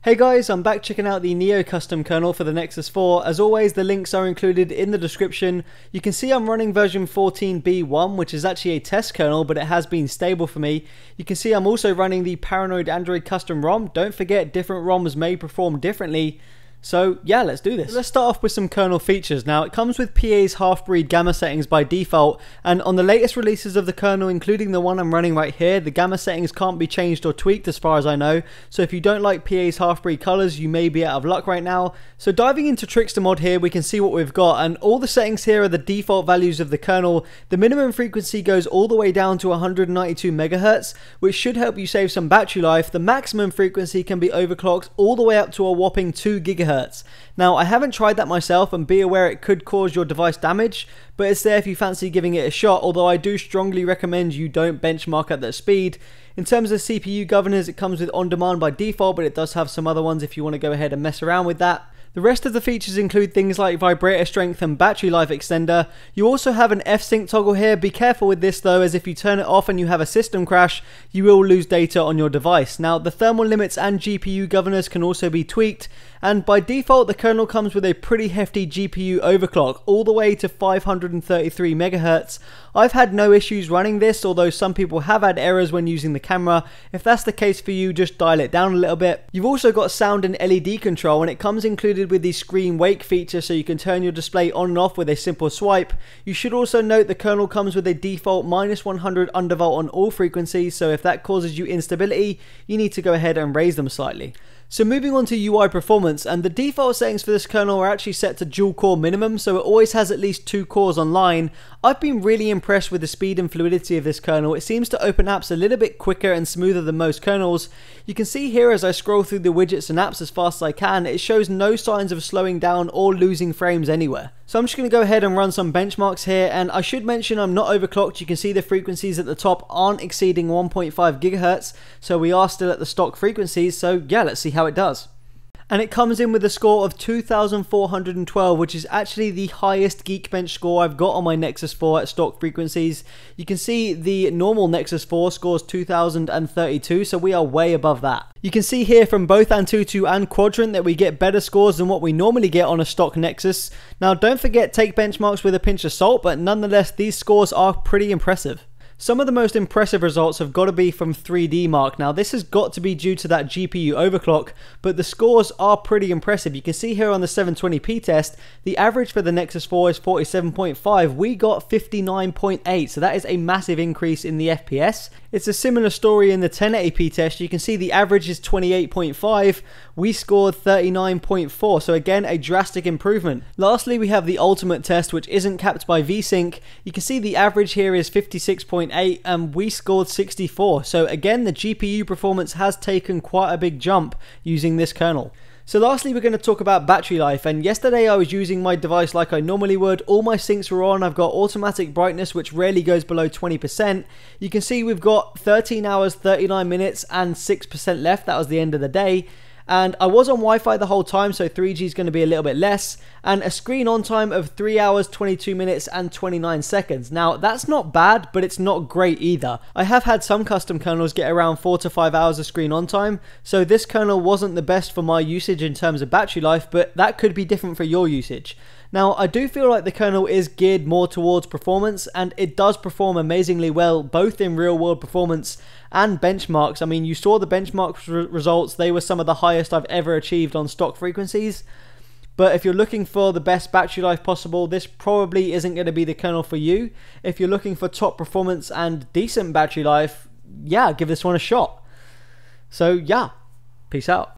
Hey guys, I'm back checking out the Neo custom kernel for the Nexus 4. As always, the links are included in the description. You can see I'm running version 14b1, which is actually a test kernel, but it has been stable for me. You can see I'm also running the Paranoid Android custom ROM. Don't forget, different ROMs may perform differently. So yeah, let's do this. Let's start off with some kernel features. Now, it comes with PA's half-breed gamma settings by default, and on the latest releases of the kernel, including the one I'm running right here, the gamma settings can't be changed or tweaked as far as I know. So if you don't like PA's half-breed colors, you may be out of luck right now. So diving into Trickster mod here, we can see what we've got, and all the settings here are the default values of the kernel. The minimum frequency goes all the way down to 192 MHz, which should help you save some battery life. The maximum frequency can be overclocked all the way up to a whopping 2 GHz. Now, I haven't tried that myself, and be aware it could cause your device damage, but it's there if you fancy giving it a shot, although I do strongly recommend you don't benchmark at that speed. In terms of CPU governors, it comes with on-demand by default, but it does have some other ones if you want to go ahead and mess around with that. The rest of the features include things like vibrator strength and battery life extender. You also have an F-Sync toggle here. Be careful with this though, as if you turn it off and you have a system crash, you will lose data on your device. Now, the thermal limits and GPU governors can also be tweaked, and by default the kernel comes with a pretty hefty GPU overclock, all the way to 533 MHz. I've had no issues running this, although some people have had errors when using the camera. If that's the case for you, just dial it down a little bit. You've also got sound and LED control, and it comes included with the screen wake feature, so you can turn your display on and off with a simple swipe. You should also note the kernel comes with a default -100 undervolt on all frequencies, so if that causes you instability, you need to go ahead and raise them slightly. So moving on to UI performance, and the default settings for this kernel are actually set to dual core minimum, so it always has at least 2 cores online. I've been really impressed with the speed and fluidity of this kernel. It seems to open apps a little bit quicker and smoother than most kernels. You can see here as I scroll through the widgets and apps as fast as I can, it shows no signs of slowing down or losing frames anywhere. So I'm just going to go ahead and run some benchmarks here, and I should mention I'm not overclocked. You can see the frequencies at the top aren't exceeding 1.5 GHz, so we are still at the stock frequencies. So yeah, let's see how it does. And it comes in with a score of 2,412, which is actually the highest Geekbench score I've got on my Nexus 4 at stock frequencies. You can see the normal Nexus 4 scores 2,032, so we are way above that. You can see here from both Antutu and Quadrant that we get better scores than what we normally get on a stock Nexus. Now, don't forget, take benchmarks with a pinch of salt, but nonetheless, these scores are pretty impressive. Some of the most impressive results have got to be from 3D Mark. Now, this has got to be due to that GPU overclock, but the scores are pretty impressive. You can see here on the 720p test, the average for the Nexus 4 is 47.5. We got 59.8, so that is a massive increase in the FPS. It's a similar story in the 1080p test. You can see the average is 28.5. We scored 39.4, so again, a drastic improvement. Lastly, we have the ultimate test, which isn't capped by VSync. You can see the average here is 56.8, and we scored 64. So again, the GPU performance has taken quite a big jump using this kernel. So lastly, we're going to talk about battery life, and yesterday I was using my device like I normally would. All my syncs were on. I've got automatic brightness, which rarely goes below 20%. You can see we've got 13 hours, 39 minutes and 6% left. That was the end of the day. And I was on Wi-Fi the whole time, so 3G is going to be a little bit less, and a screen on time of 3 hours, 22 minutes and 29 seconds. Now, that's not bad, but it's not great either. I have had some custom kernels get around 4 to 5 hours of screen on time, so this kernel wasn't the best for my usage in terms of battery life, but that could be different for your usage. Now, I do feel like the kernel is geared more towards performance, and it does perform amazingly well, both in real-world performance and benchmarks. I mean, you saw the benchmark results. They were some of the highest I've ever achieved on stock frequencies. But if you're looking for the best battery life possible, this probably isn't going to be the kernel for you. If you're looking for top performance and decent battery life, yeah, give this one a shot. So yeah, peace out.